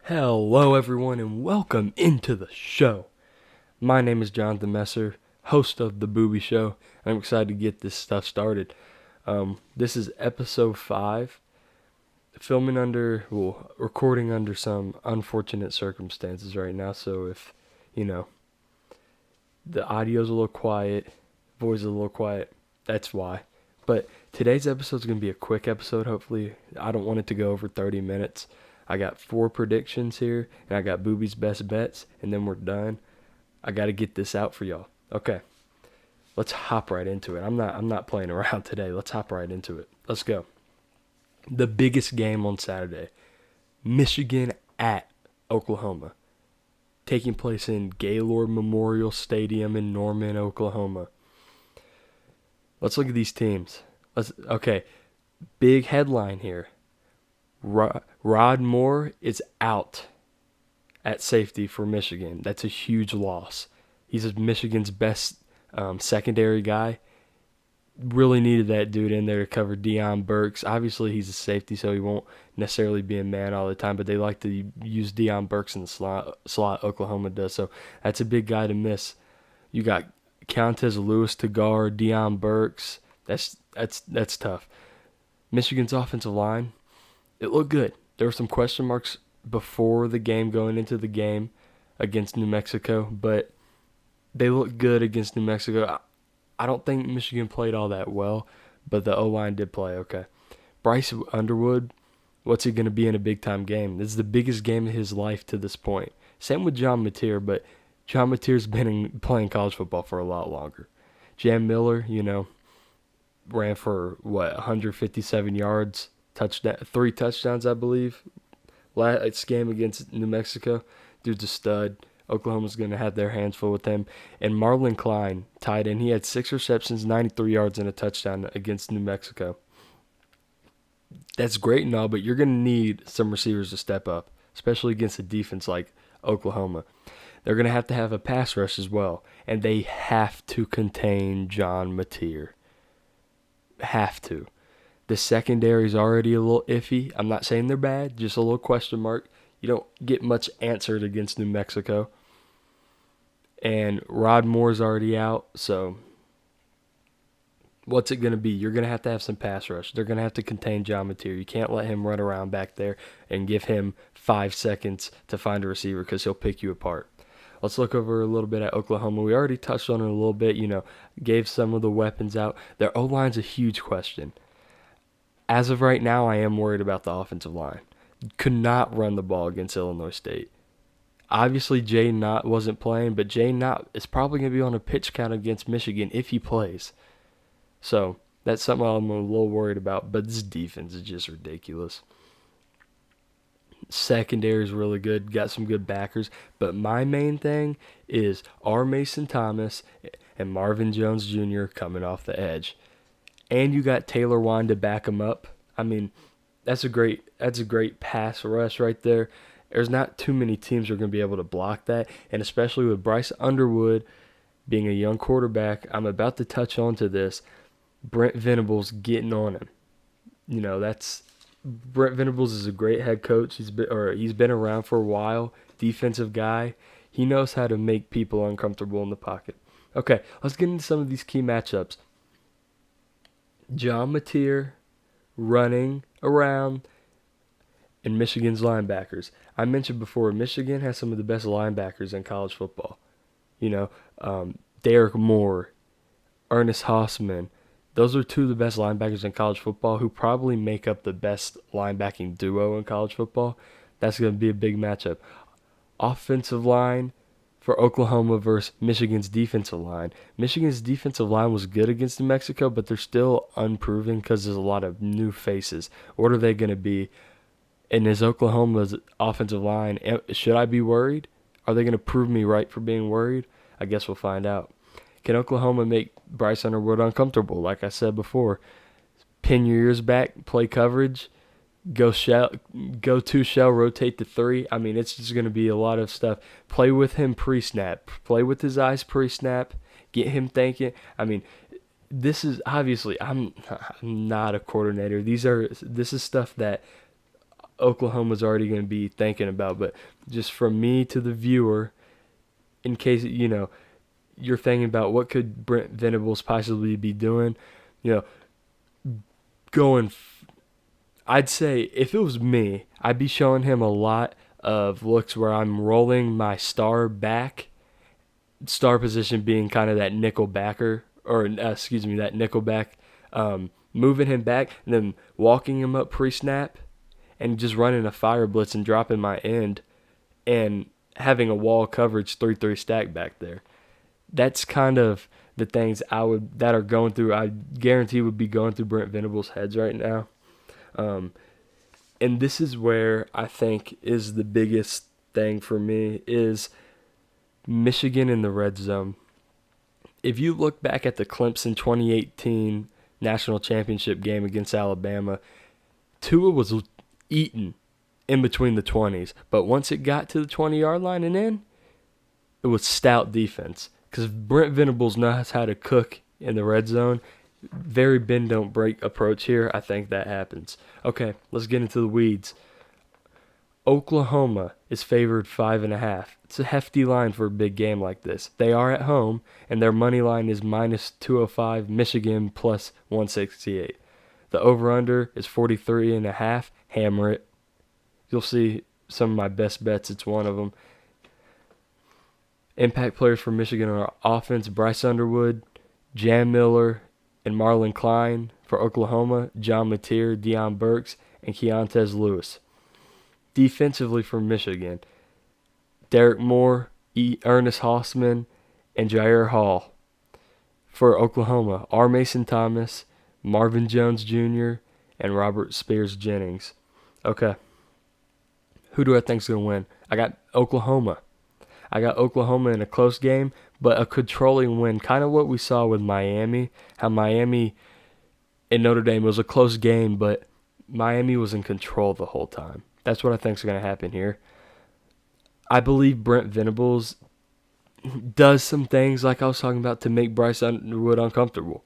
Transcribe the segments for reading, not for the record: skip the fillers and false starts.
Hello, everyone, and welcome into the show. My name is Jonathan Messer, host of the Boobie Show, and I'm excited to get this stuff started. This is episode 5, recording under some unfortunate circumstances right now, so if, you know, the audio's a little quiet, voice is a little quiet, that's why. But today's episode is going to be a quick episode, hopefully. I don't want it to go over 30 minutes. I got 4 predictions here, and I got Boobie's best bets, and then we're done. I got to get this out for y'all. Okay, let's hop right into it. I'm not playing around today. Let's hop right into it. Let's go. The biggest game on Saturday, Michigan at Oklahoma, taking place in Gaylord Memorial Stadium in Norman, Oklahoma. Let's look at these teams. Okay, big headline here. Rod Moore is out at safety for Michigan. That's a huge loss. He's Michigan's best secondary guy. Really needed that dude in there to cover Deion Burks. Obviously, he's a safety, so he won't necessarily be a man all the time, but they like to use Deion Burks in the slot. Oklahoma does, so that's a big guy to miss. You got Countess Lewis to guard Deion Burks. That's tough. Michigan's offensive line, it looked good. There were some question marks before the game, going into the game against New Mexico, but they looked good against New Mexico. I don't think Michigan played all that well, but the O-line did play okay. Bryce Underwood, what's he going to be in a big-time game? This is the biggest game of his life to this point. Same with John Mateer, but John Mateer's been playing college football for a lot longer. Jam Miller, ran for, 157 yards, 3 touchdowns, I believe. Last game against New Mexico, dude's a stud. Oklahoma's going to have their hands full with him. And Marlon Klein, tight end, he had 6 receptions, 93 yards, and a touchdown against New Mexico. That's great and all, but you're going to need some receivers to step up, especially against a defense like Oklahoma. They're going to have a pass rush as well, and they have to contain John Mateer. Have to. The secondary is already a little iffy. I'm not saying they're bad, just a little question mark. You don't get much answered against New Mexico. And Rod Moore's already out, so what's it going to be? You're going to have some pass rush. They're going to have to contain John Mateer. You can't let him run around back there and give him 5 seconds to find a receiver because he'll pick you apart. Let's look over a little bit at Oklahoma. We already touched on it a little bit, gave some of the weapons out. Their O-line's a huge question. As of right now, I am worried about the offensive line. Could not run the ball against Illinois State. Obviously, Jay Knott wasn't playing, but Jay Knott is probably going to be on a pitch count against Michigan if he plays. So that's something I'm a little worried about, but this defense is just ridiculous. Secondary is really good, got some good backers, but my main thing is R. Mason Thomas and Marvin Jones Jr. coming off the edge. And you got Taylor Wine to back him up. I mean, that's a great pass rush right there. There's not too many teams that are going to be able to block that, and especially with Bryce Underwood being a young quarterback, I'm about to touch on to this. Brent Venables getting on him. Brent Venables is a great head coach. He's been around for a while. Defensive guy. He knows how to make people uncomfortable in the pocket. Okay, let's get into some of these key matchups. John Mateer running around, and Michigan's linebackers. I mentioned before, Michigan has some of the best linebackers in college football. Derek Moore, Ernest Hausman. Those are 2 of the best linebackers in college football who probably make up the best linebacking duo in college football. That's going to be a big matchup. Offensive line for Oklahoma versus Michigan's defensive line. Michigan's defensive line was good against New Mexico, but they're still unproven because there's a lot of new faces. What are they going to be? And is Oklahoma's offensive line, should I be worried? Are they going to prove me right for being worried? I guess we'll find out. Can Oklahoma make Bryce Underwood uncomfortable? Like I said before, pin your ears back, play coverage, go 2 shell, rotate to 3. I mean, it's just going to be a lot of stuff. Play with him pre-snap. Play with his eyes pre-snap. Get him thinking. I mean, this is obviously, I'm not a coordinator. This is stuff that Oklahoma's already going to be thinking about. But just from me to the viewer, in case, you're thinking about what could Brent Venables possibly be doing, you know, going, I'd say if it was me, I'd be showing him a lot of looks where I'm rolling my star back, star position being kind of that nickel backer, or that nickel back, moving him back and then walking him up pre-snap and just running a fire blitz and dropping my end and having a wall coverage 3-3 stack back there. That's kind of the things that are going through. I guarantee would be going through Brent Venables' heads right now. And this is where I think is the biggest thing for me is Michigan in the red zone. If you look back at the Clemson 2018 national championship game against Alabama, Tua was eaten in between the 20s. But once it got to the 20-yard line and in, it was stout defense. Because Brent Venables knows how to cook in the red zone. Very bend don't break approach here. I think that happens. Okay, let's get into the weeds. Oklahoma is favored 5.5. It's a hefty line for a big game like this. They are at home, and their money line is minus 205. Michigan plus 168. The over/under is 43.5. Hammer it. You'll see some of my best bets. It's one of them. Impact players for Michigan on offense: Bryce Underwood, Jam Miller, and Marlon Klein. For Oklahoma, John Mateer, Deion Burks, and Keontez Lewis. Defensively for Michigan, Derek Moore, Ernest Hausman, and Jair Hall. For Oklahoma, R. Mason Thomas, Marvin Jones Jr., and Robert Spears Jennings. Okay. Who do I think is going to win? I got Oklahoma. I got Oklahoma in a close game, but a controlling win. Kind of what we saw with Miami. How Miami and Notre Dame was a close game, but Miami was in control the whole time. That's what I think is going to happen here. I believe Brent Venables does some things like I was talking about to make Bryce Underwood uncomfortable,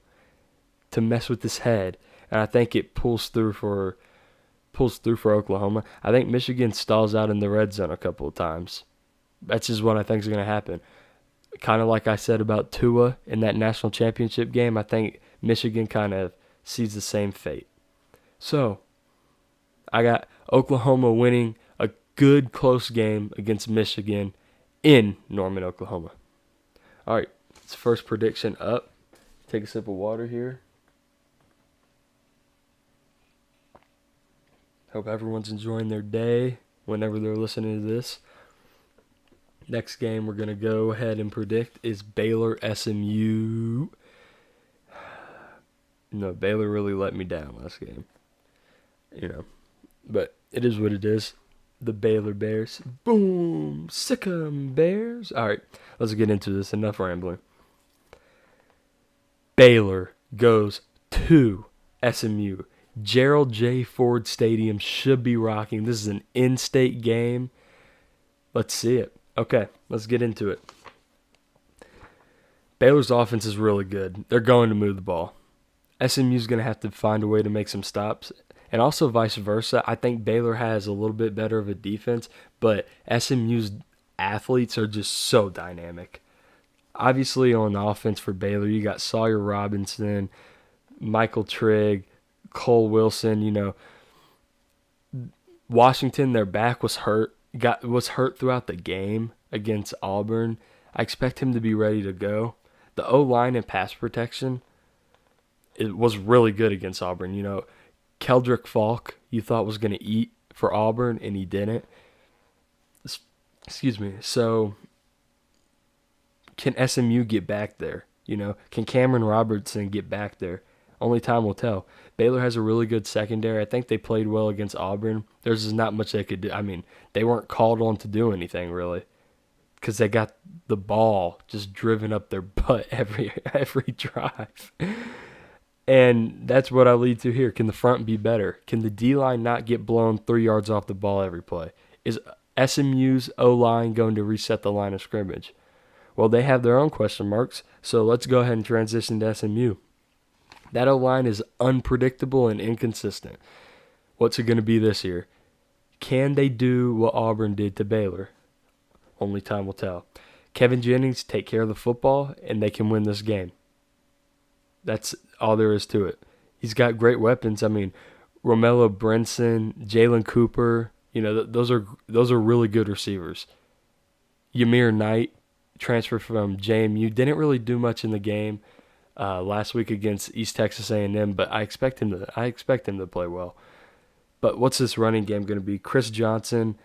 to mess with his head, and I think it pulls through for Oklahoma. I think Michigan stalls out in the red zone a couple of times. That's just what I think is going to happen. Kind of like I said about Tua in that national championship game, I think Michigan kind of sees the same fate. So, I got Oklahoma winning a good close game against Michigan in Norman, Oklahoma. All right, it's first prediction up. Take a sip of water here. Hope everyone's enjoying their day whenever they're listening to this. Next game we're going to go ahead and predict is Baylor SMU. No, Baylor really let me down last game. But it is what it is. The Baylor Bears. Boom! Sick 'em, Bears. All right, let's get into this. Enough rambling. Baylor goes to SMU. Gerald J. Ford Stadium should be rocking. This is an in-state game. Let's see it. Okay, let's get into it. Baylor's offense is really good. They're going to move the ball. SMU's going to have to find a way to make some stops. And also vice versa. I think Baylor has a little bit better of a defense, but SMU's athletes are just so dynamic. Obviously, on the offense for Baylor, you got Sawyer Robinson, Michael Trigg, Cole Wilson. Washington, their back was hurt. Was hurt throughout the game against Auburn. I expect him to be ready to go. The O-line and pass protection, it was really good against Auburn. Keldrick Falk, you thought was going to eat for Auburn, and he didn't. Excuse me. So, can SMU get back there? Can Cameron Robertson get back there? Only time will tell. Baylor has a really good secondary. I think they played well against Auburn. There's just not much they could do. I mean, they weren't called on to do anything, really, because they got the ball just driven up their butt every drive. And that's what I lead to here. Can the front be better? Can the D-line not get blown 3 yards off the ball every play? Is SMU's O-line going to reset the line of scrimmage? Well, they have their own question marks, so let's go ahead and transition to SMU. That O-line is unpredictable and inconsistent. What's it going to be this year? Can they do what Auburn did to Baylor? Only time will tell. Kevin Jennings take care of the football, and they can win this game. That's all there is to it. He's got great weapons. I mean, Romello Brinson, Jalen Cooper, those are really good receivers. Ymir Knight, transferred from JMU, didn't really do much in the game last week against East Texas A&M, but I expect him to play well. But what's this running game going to be? Chris Johnson,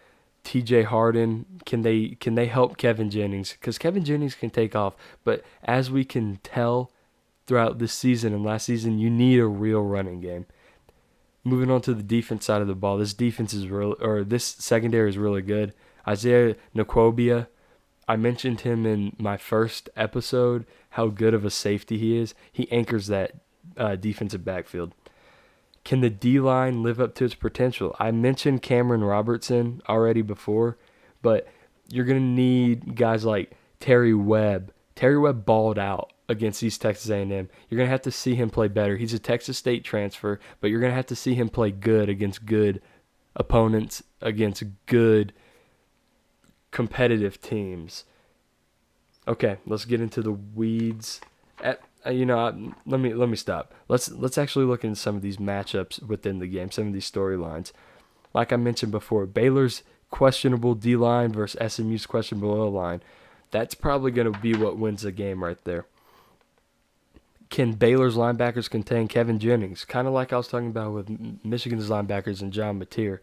T.J. Harden, can they help Kevin Jennings? Because Kevin Jennings can take off, but as we can tell throughout this season and last season, you need a real running game. Moving on to the defense side of the ball, this secondary is really good. Isaiah Nwokobi, I mentioned him in my first episode, how good of a safety he is. He anchors that defensive backfield. Can the D-line live up to its potential? I mentioned Cameron Robertson already before, but you're going to need guys like Terry Webb. Terry Webb balled out against East Texas A&M. You're going to have to see him play better. He's a Texas State transfer, but you're going to have to see him play good against good opponents, against good competitive teams. Okay, let's get into the weeds. Let me stop. Let's actually look into some of these matchups within the game, some of these storylines. Like I mentioned before, Baylor's questionable D-line versus SMU's questionable O-line. That's probably going to be what wins the game right there. Can Baylor's linebackers contain Kevin Jennings? Kind of like I was talking about with Michigan's linebackers and John Mateer.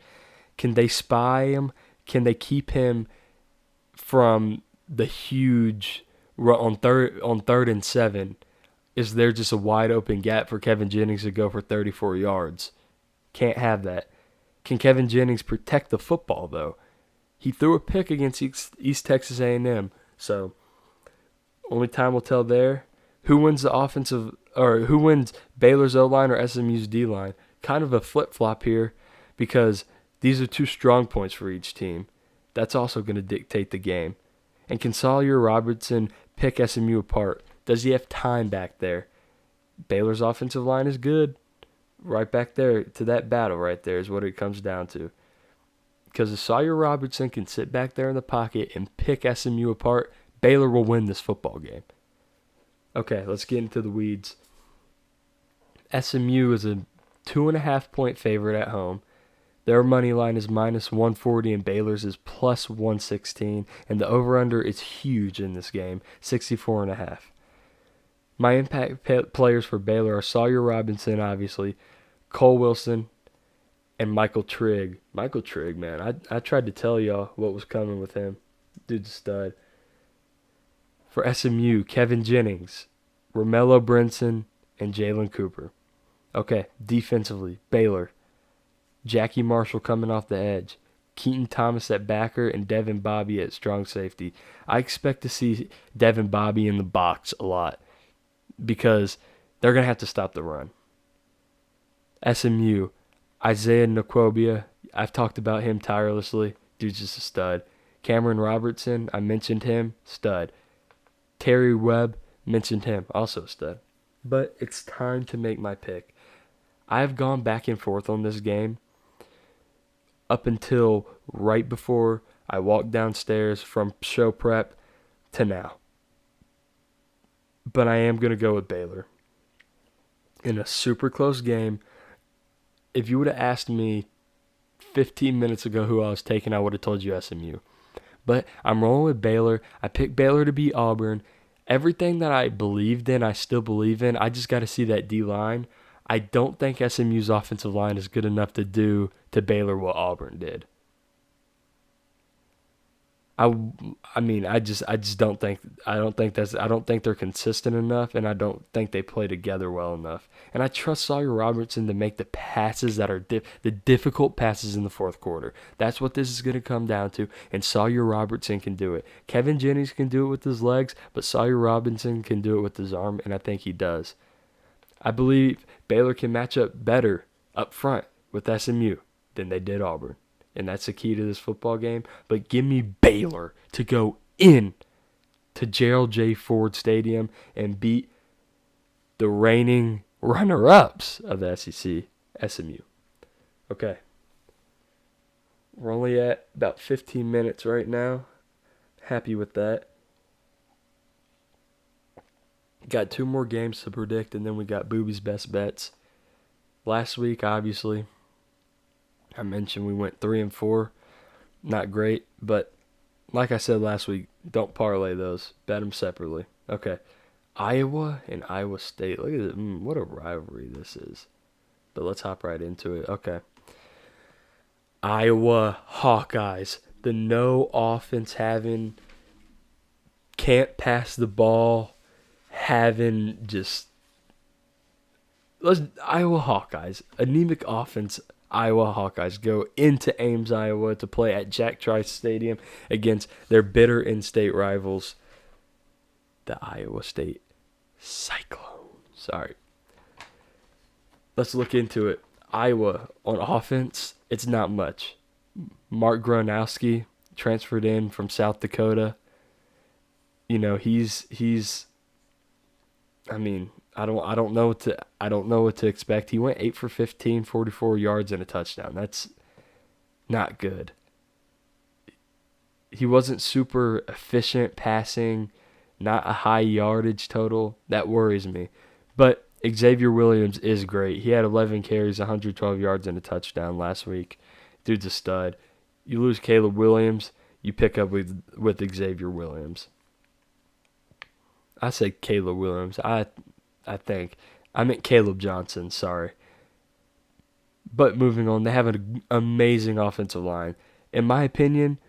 Can they spy him? Can they keep him from the huge on third and 7? Is there just a wide open gap for Kevin Jennings to go for 34 yards? Can't have that. Can Kevin Jennings protect the football though? He threw a pick against East Texas A&M, so only time will tell there. Who wins who wins Baylor's O-line or SMU's D-line? Kind of a flip-flop here because these are two strong points for each team. That's also going to dictate the game. And can Sawyer Robertson pick SMU apart? Does he have time back there? Baylor's offensive line is good. Right back there to that battle right there is what it comes down to. Because if Sawyer Robertson can sit back there in the pocket and pick SMU apart, Baylor will win this football game. Okay, let's get into the weeds. SMU is a 2.5-point favorite at home. Their money line is minus 140 and Baylor's is plus 116. And the over-under is huge in this game, 64.5. My impact players for Baylor are Sawyer Robinson, obviously, Cole Wilson, and Michael Trigg. Michael Trigg, man, I tried to tell y'all what was coming with him. Dude's a stud. For SMU, Kevin Jennings, Romello Brinson, and Jalen Cooper. Okay, defensively, Baylor. Jackie Marshall coming off the edge. Keaton Thomas at backer and Devin Bobby at strong safety. I expect to see Devin Bobby in the box a lot because they're going to have to stop the run. SMU, Isaiah Nwokobi, I've talked about him tirelessly. Dude's just a stud. Cameron Robertson, I mentioned him, stud. Terry Webb, mentioned him, also stud. But it's time to make my pick. I've gone back and forth on this game up until right before I walked downstairs from show prep to now. But I am going to go with Baylor. In a super close game, if you would have asked me 15 minutes ago who I was taking, I would have told you SMU. But I'm rolling with Baylor. I picked Baylor to beat Auburn. Everything that I believed in, I still believe in. I just got to see that D-line. I don't think SMU's offensive line is good enough to do to Baylor what Auburn did. I just don't think they're consistent enough, and I don't think they play together well enough. And I trust Sawyer Robertson to make the passes that are the difficult passes in the fourth quarter. That's what this is going to come down to, and Sawyer Robertson can do it. Kevin Jennings can do it with his legs, but Sawyer Robertson can do it with his arm, and I think he does. I believe Baylor can match up better up front with SMU than they did Auburn. And that's the key to this football game. But give me Baylor to go in to Gerald J. Ford Stadium and beat the reigning runner-ups of the SEC, SMU. Okay. We're only at about 15 minutes right now. Happy with that. Got 2 more games to predict, and then we got Boobies' best bets. Last week, obviously, I mentioned we went 3-4. Not great, but like I said last week, don't parlay those. Bet them separately. Okay. Iowa and Iowa State. Look at it. What a rivalry this is. But let's hop right into it. Okay. Iowa Hawkeyes. The no offense having, can't pass the ball, having just. Iowa Hawkeyes. Anemic offense. Iowa Hawkeyes go into Ames, Iowa to play at Jack Trice Stadium against their bitter in-state rivals, the Iowa State Cyclones. Sorry. Let's look into it. Iowa on offense, it's not much. Mark Gronowski transferred in from South Dakota. You know, he's I mean, I don't know what to expect. He went 8 for 15, 44 yards and a touchdown. That's not good. He wasn't super efficient passing, not a high yardage total. That worries me. But Xavier Williams is great. He had 11 carries, 112 yards and a touchdown last week. Dude's a stud. You lose Caleb Williams, you pick up with Xavier Williams. I said Caleb Williams. I think. I meant Caleb Johnson, sorry. But moving on, they have an amazing offensive line. In my opinion,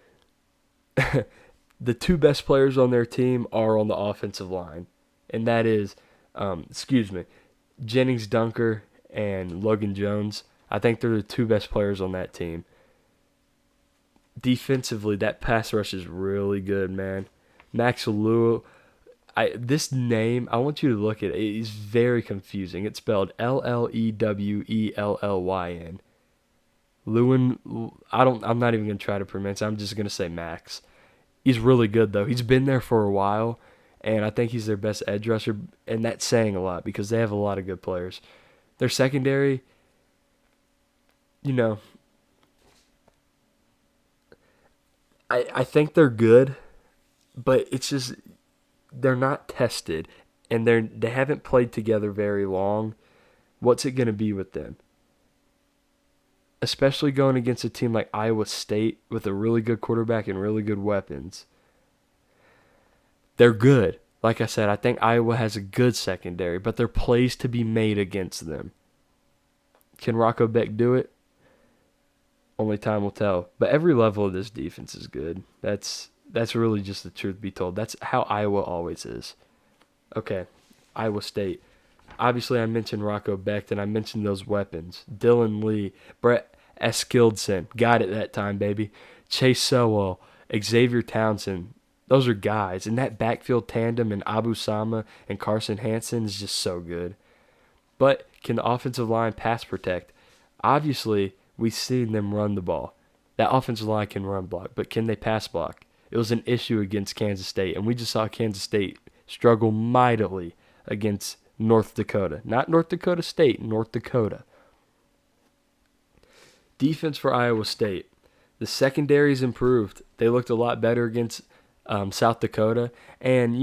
the 2 best players on their team are on the offensive line. And that is, Jennings Dunker and Logan Jones. I think they're the 2 best players on that team. Defensively, that pass rush is really good, man. Max Lewis. This name, I want you to look at it. It's very confusing. It's spelled Lewellyn. Lewin, I'm not even going to try to pronounce it. I'm just going to say Max. He's really good, though. He's been there for a while, and I think he's their best edge rusher, and that's saying a lot because they have a lot of good players. Their secondary, you know, I think they're good, but it's just they're not tested, and they haven't played together very long. What's it going to be with them? Especially going against a team like Iowa State with a really good quarterback and really good weapons. They're good. Like I said, I think Iowa has a good secondary, but there are plays to be made against them. Can Rocco Beck do it? Only time will tell. But every level of this defense is good. That's really just the truth be told. That's how Iowa always is. Okay, Iowa State. Obviously, I mentioned Rocco Becht, and I mentioned those weapons. Dylan Lee, Brett Eskildsen. Got it that time, baby. Chase Sowell, Xavier Townsend. Those are guys. And that backfield tandem in Abu Sama and Carson Hansen is just so good. But can the offensive line pass protect? Obviously, we've seen them run the ball. That offensive line can run block, but can they pass block? It was an issue against Kansas State, and we just saw Kansas State struggle mightily against North Dakota. Not North Dakota State, North Dakota. Defense for Iowa State. The secondary's improved. They looked a lot better against South Dakota. And,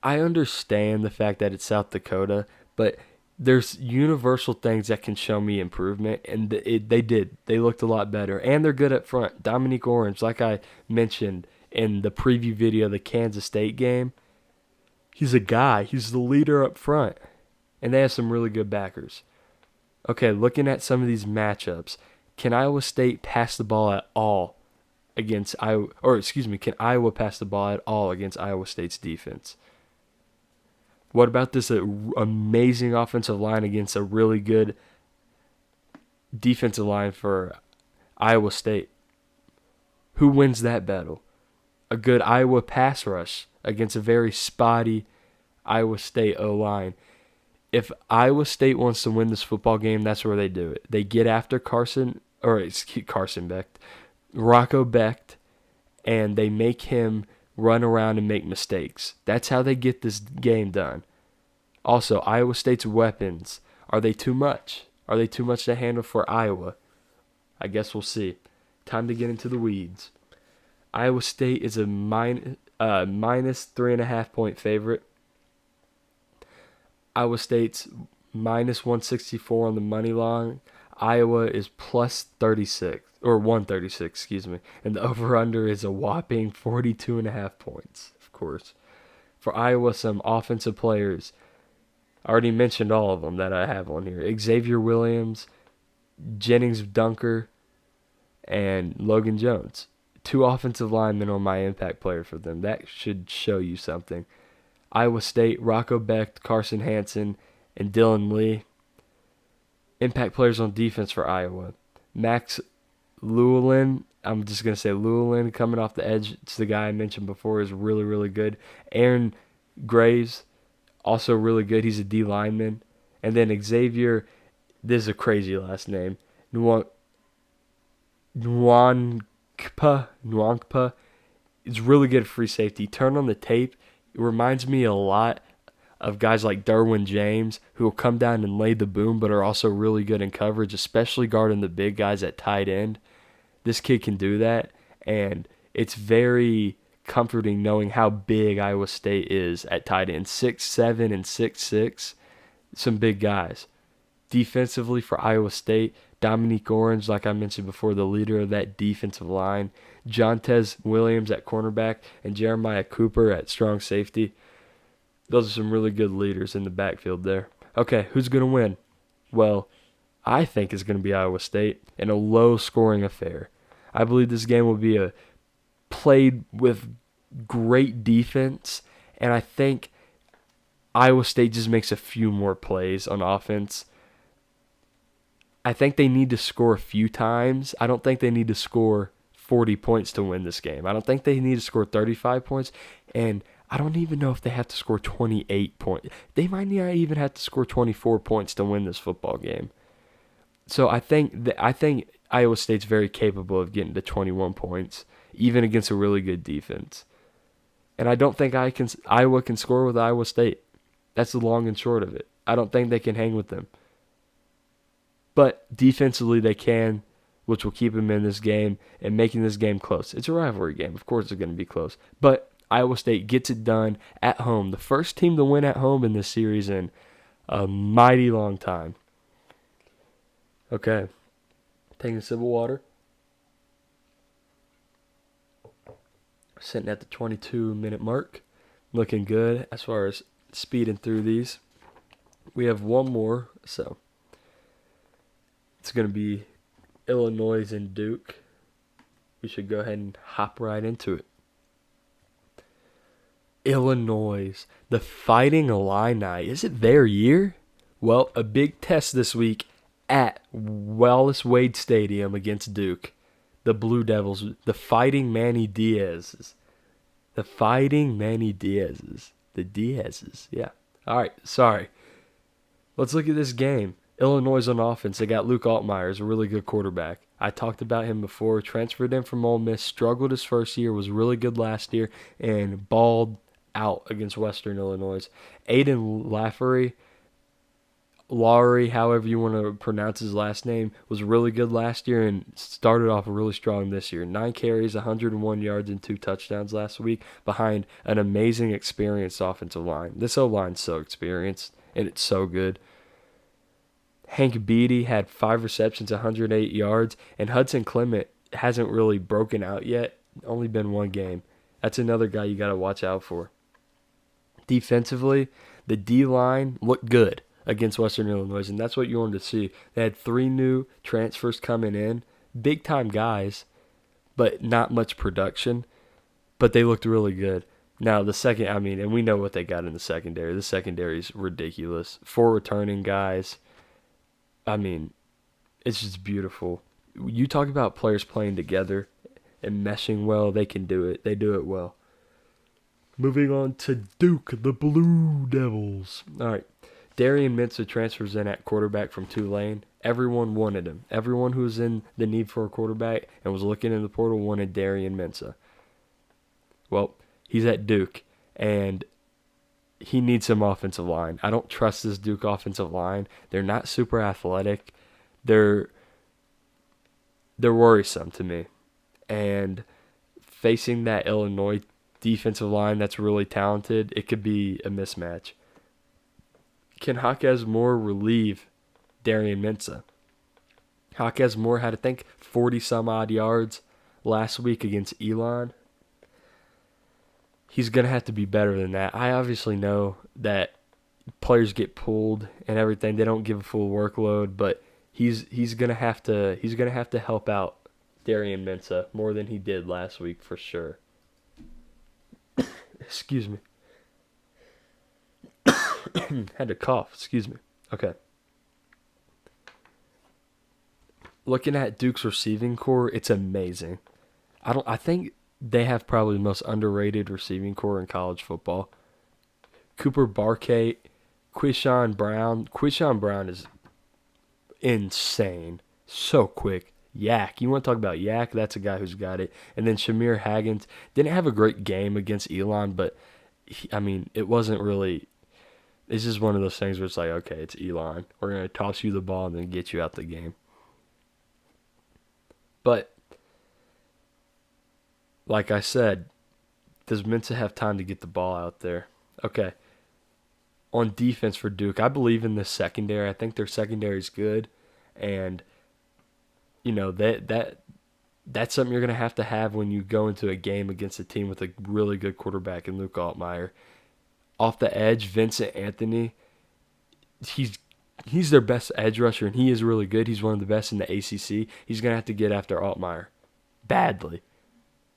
I understand the fact that it's South Dakota, but there's universal things that can show me improvement, and they did. They looked a lot better, and they're good up front. Dominique Orange, like I mentioned in the preview video of the Kansas State game, he's a guy. He's the leader up front, and they have some really good backers. Okay, looking at some of these matchups, can Iowa State pass the ball at all against Iowa? Can Iowa pass the ball at all against Iowa State's defense? What about this amazing offensive line against a really good defensive line for Iowa State? Who wins that battle? A good Iowa pass rush against a very spotty Iowa State O-line. If Iowa State wants to win this football game, that's where they do it. They get after Rocco Becht, and they make him run around and make mistakes. That's how they get this game done. Also, Iowa State's weapons, are they too much? Are they too much to handle for Iowa? I guess we'll see. time to get into the weeds. Iowa State is a minus 3.5 point favorite. Iowa State's minus 164 on the money line. Iowa is plus 36, or 136, excuse me. And the over-under is a whopping 42.5 points, of course. For Iowa, some offensive players. I already mentioned all of them that I have on here. Xavier Williams, Jennings Dunker, and Logan Jones. 2 offensive linemen on my impact player for them. That should show you something. Iowa State, Rocco Becht, Carson Hansen, and Dylan Lee. Impact players on defense for Iowa. Max Llewellyn, I'm just going to say Llewellyn, coming off the edge. It's the guy I mentioned before, is really, really good. Aaron Graves, also really good. He's a D lineman. And then Xavier, this is a crazy last name, Nwankpa is really good at free safety. Turn on the tape. It reminds me a lot of guys like Derwin James, who will come down and lay the boom, but are also really good in coverage, especially guarding the big guys at tight end. This kid can do that, and it's very comforting knowing how big Iowa State is at tight end. 6'7" and 6'6", some big guys. Defensively for Iowa State, Dominique Orange, like I mentioned before, the leader of that defensive line. Jontez Williams at cornerback and Jeremiah Cooper at strong safety. Those are some really good leaders in the backfield there. Okay, who's going to win? Well, I think it's going to be Iowa State in a low-scoring affair. I believe this game will be played with great defense, and I think Iowa State just makes a few more plays on offense. I think they need to score a few times. I don't think they need to score 40 points to win this game. I don't think they need to score 35 points, and I don't even know if they have to score 28 points. They might not even have to score 24 points to win this football game. So I think Iowa State's very capable of getting to 21 points, even against a really good defense. And I don't think Iowa can score with Iowa State. That's the long and short of it. I don't think they can hang with them. But defensively they can, which will keep them in this game and making this game close. It's a rivalry game. Of course it's going to be close. But Iowa State gets it done at home. The first team to win at home in this series in a mighty long time. Okay. Taking a sip of water. Sitting at the 22-minute mark. Looking good as far as speeding through these. We have one more, so it's going to be Illinois and Duke. We should go ahead and hop right into it. Illinois, the Fighting Illini. Is it their year? Well, a big test this week at Wallace Wade Stadium against Duke. The Blue Devils, the Fighting Manny Diaz's. The Fighting Manny Diaz's. The Diaz's, yeah. All right, sorry. Let's look at this game. Illinois on offense, they got Luke Altmaier, is a really good quarterback. I talked about him before. Transferred in from Ole Miss, struggled his first year, was really good last year, and balled out against Western Illinois. Aiden Lowry, however you want to pronounce his last name, was really good last year and started off really strong this year. 9 carries, 101 yards, and 2 touchdowns last week behind an amazing, experienced offensive line. This O-line's so experienced, and it's so good. Hank Beatty had 5 receptions, 108 yards, and Hudson Clement hasn't really broken out yet. Only been 1 game. That's another guy you got to watch out for. Defensively, the D-line looked good against Western Illinois, and that's what you wanted to see. They had 3 new transfers coming in, big-time guys, but not much production, but they looked really good. Now, and we know what they got in the secondary. The secondary is ridiculous. 4 returning guys. It's just beautiful. You talk about players playing together and meshing well, they can do it. They do it well. Moving on to Duke, the Blue Devils. All right. Darian Mensah transfers in at quarterback from Tulane. Everyone wanted him. Everyone who was in the need for a quarterback and was looking in the portal wanted Darian Mensah. Well, he's at Duke, and he needs some offensive line. I don't trust this Duke offensive line. They're not super athletic. They're they're worrisome to me. And facing that Illinois defensive line that's really talented, it could be a mismatch. Can Jaquez Moore relieve Darian Mensah? Jaquez Moore had, I think, 40 some odd yards last week against Elon. He's going to have to be better than that. I obviously know that players get pulled and everything. They don't give a full workload, but he's going to have to help out Darian Mensah more than he did last week for sure. Excuse me. Had to cough. Excuse me. Okay. Looking at Duke's receiving core, it's amazing. I think they have probably the most underrated receiving core in college football. Cooper Barkate, Quishon Brown. Quishon Brown is insane. So quick. Yak. You want to talk about Yak? That's a guy who's got it. And then Shamir Haggins didn't have a great game against Elon, but it wasn't really. It's just one of those things where it's like, okay, it's Elon. We're going to toss you the ball and then get you out the game. But, like I said, does Mensah have time to get the ball out there? Okay. On defense for Duke, I believe in the secondary. I think their secondary is good. And, that's something you're going to have when you go into a game against a team with a really good quarterback in Luke Altmaier. Off the edge, Vincent Anthony, he's their best edge rusher, and he is really good. He's one of the best in the ACC. He's going to have to get after Altmaier badly.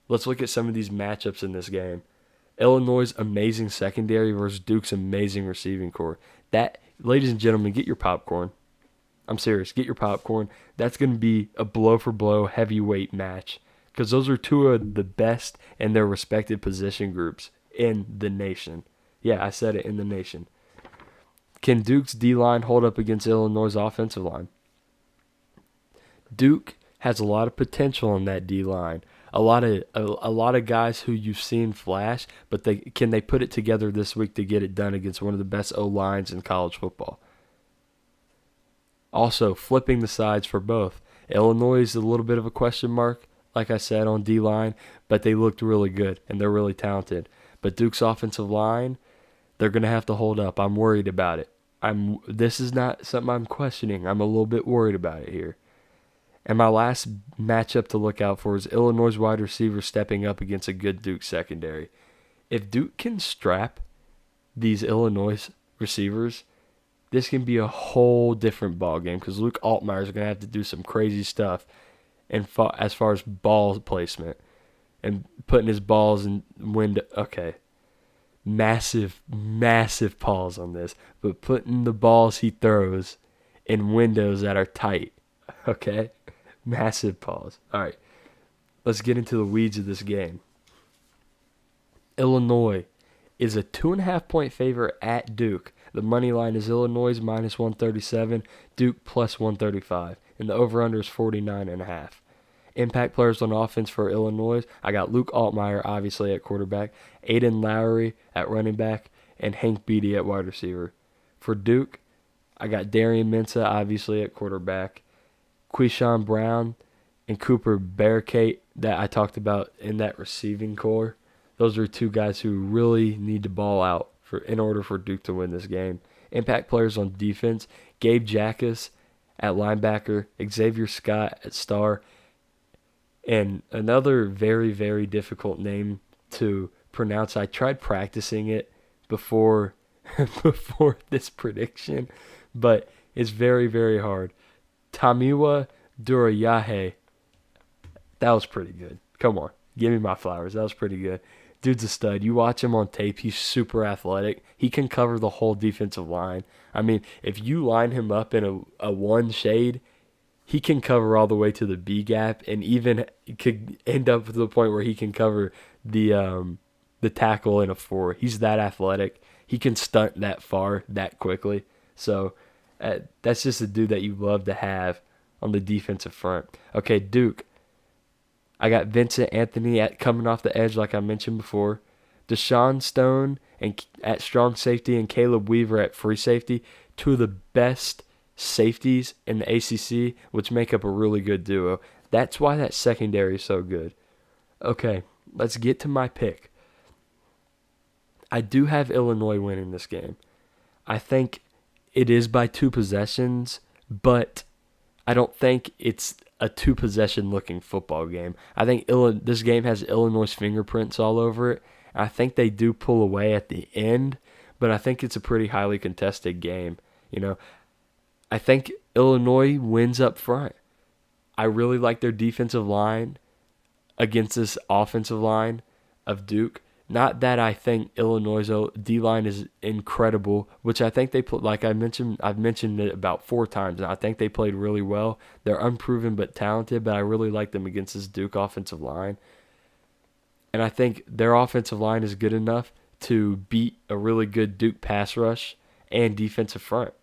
Let's look at some of these matchups in this game. Illinois' amazing secondary versus Duke's amazing receiving core. That, ladies and gentlemen, get your popcorn. I'm serious. Get your popcorn. That's going to be a blow-for-blow heavyweight match because those are two of the best in their respective position groups in the nation. Yeah, I said it, in the nation. Can Duke's D-line hold up against Illinois' offensive line? Duke has a lot of potential in that D-line. A lot of guys who you've seen flash, but can they put it together this week to get it done against one of the best O-lines in college football? Also, flipping the sides for both. Illinois is a little bit of a question mark, like I said, on D-line, but they looked really good, and they're really talented. But Duke's offensive line, they're going to have to hold up. I'm worried about it. This is not something I'm questioning. I'm a little bit worried about it here. And my last matchup to look out for is Illinois' wide receiver stepping up against a good Duke secondary. If Duke can strap these Illinois receivers, this can be a whole different ballgame because Luke Altmaier is going to have to do some crazy stuff as far as ball placement and putting his balls in window. Okay. Massive pause on this, but putting the balls he throws in windows that are tight. Okay? Massive pause. All right. Let's get into the weeds of this game. Illinois is a 2.5-point favorite at Duke. The money line is Illinois minus 137, Duke plus 135, and the over-under is 49.5. Impact players on offense for Illinois, I got Luke Altmaier, obviously, at quarterback, Aiden Lowry at running back, and Hank Beatty at wide receiver. For Duke, I got Darian Mensah, obviously, at quarterback, Quishon Brown and Cooper Barkate that I talked about in that receiving core. Those are two guys who really need to ball out in order for Duke to win this game. Impact players on defense, Gabe Jackas at linebacker, Xavier Scott at star, and another very, very difficult name to pronounce. I tried practicing it before this prediction, but it's very, very hard. Tamiwa Durayahe. That was pretty good. Come on. Give me my flowers. That was pretty good. Dude's a stud. You watch him on tape, he's super athletic. He can cover the whole defensive line. If you line him up in a one shade, he can cover all the way to the B gap and even could end up to the point where he can cover the tackle in a 4. He's that athletic. He can stunt that far that quickly. So that's just a dude that you love to have on the defensive front. Okay, Duke. I got Vincent Anthony coming off the edge, like I mentioned before. Deshaun Stone at strong safety and Caleb Weaver at free safety, two of the best safeties in the ACC, which make up a really good duo. That's why that secondary is so good. Okay, let's get to my pick. I do have Illinois winning this game. I think it is by 2 possessions, but I don't think it's a 2-possession looking football game. I think this game has Illinois' fingerprints all over it. I think they do pull away at the end, but I think it's a pretty highly contested game. I think Illinois wins up front. I really like their defensive line against this offensive line of Duke. Not that I think Illinois' D-line is incredible, which I think they put, like I've mentioned it about 4 times, and I think they played really well. They're unproven but talented, but I really like them against this Duke offensive line. And I think their offensive line is good enough to beat a really good Duke pass rush and defensive front.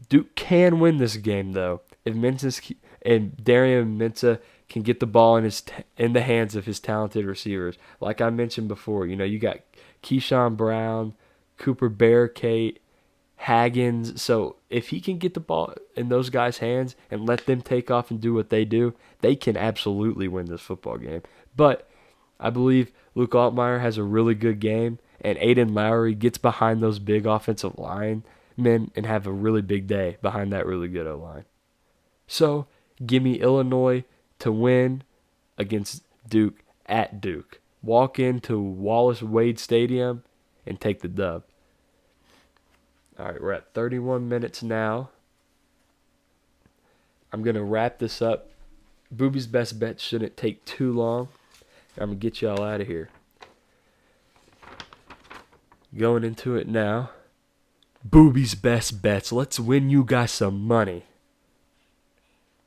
Duke can win this game, though, if Darian Mensah can get the ball in the hands of his talented receivers. Like I mentioned before, you got Keyshawn Brown, Cooper Bearcate, Haggins. So if he can get the ball in those guys' hands and let them take off and do what they do, they can absolutely win this football game. But I believe Luke Altmaier has a really good game, and Aiden Lowry gets behind those big offensive linemen and have a really big day behind that really good O-line. So give me Illinois to win against Duke at Duke. Walk into Wallace Wade Stadium and take the dub. All right, we're at 31 minutes now. I'm going to wrap this up. Boobie's best bet shouldn't take too long. I'm going to get y'all out of here. Going into it now. Boobie's best bets. Let's win you guys some money.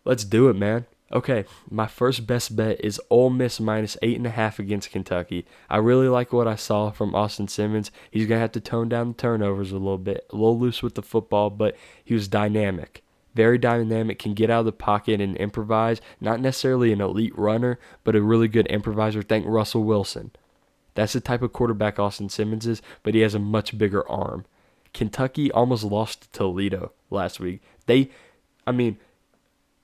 Let's do it, man. Okay, my first best bet is Ole Miss minus 8.5 against Kentucky. I really like what I saw from Austin Simmons. He's going to have to tone down the turnovers a little bit, a little loose with the football, but he was dynamic. Very dynamic, can get out of the pocket and improvise. Not necessarily an elite runner, but a really good improviser. Think Russell Wilson. That's the type of quarterback Austin Simmons is, but he has a much bigger arm. Kentucky almost lost to Toledo last week.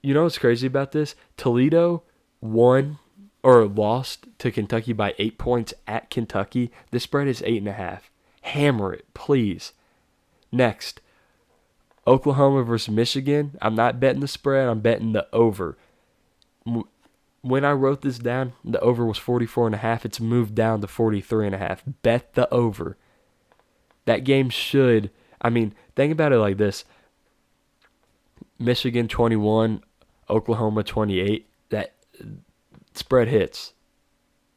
You know what's crazy about this? Toledo won or lost to Kentucky by 8 points at Kentucky. The spread is 8.5. Hammer it, please. Next, Oklahoma versus Michigan. I'm not betting the spread. I'm betting the over. When I wrote this down, the over was 44.5. It's moved down to 43.5. Bet the over. That game should, think about it like this. Michigan 21, Oklahoma 28. That spread hits,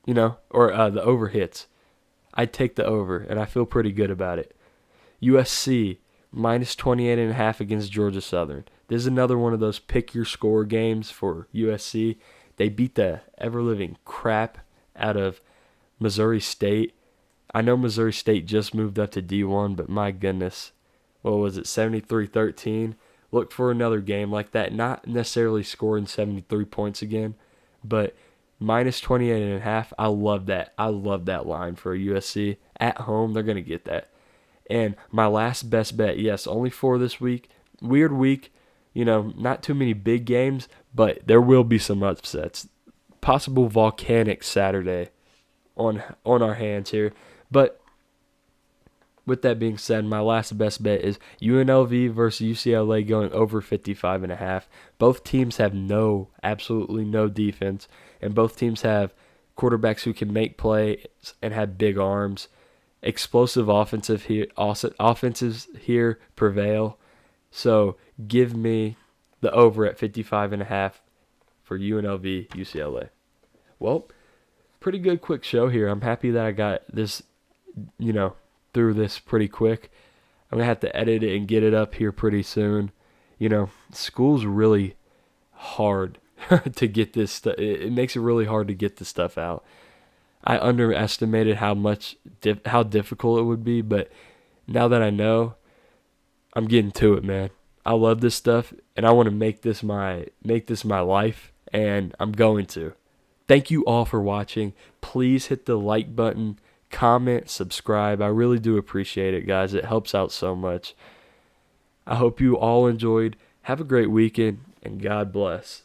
or the over hits. I'd take the over, and I feel pretty good about it. USC minus 28.5 against Georgia Southern. This is another one of those pick your score games for USC. They beat the ever-living crap out of Missouri State. I know Missouri State just moved up to D1, but my goodness, what was it, 73-13? Look for another game like that. Not necessarily scoring 73 points again, but minus 28.5. I love that. I love that line for USC. At home, they're going to get that. And my last best bet, yes, only 4 this week. Weird week, not too many big games, but there will be some upsets. Possible volcanic Saturday on our hands here. But with that being said, my last best bet is UNLV versus UCLA going over 55.5. Both teams have absolutely no defense, and both teams have quarterbacks who can make plays and have big arms. Explosive offenses here prevail. So give me the over at 55.5 for UNLV UCLA. Well, pretty good quick show here. I'm happy that I got this, through this pretty quick. I'm going to have to edit it and get it up here pretty soon. School's really hard to get this stuff. It makes it really hard to get this stuff out. I underestimated how difficult it would be, but now that I know, I'm getting to it, man. I love this stuff, and I want to make this my life, and I'm going to. Thank you all for watching. Please hit the like button, comment, subscribe. I really do appreciate it, guys. It helps out so much. I hope you all enjoyed. Have a great weekend, and God bless.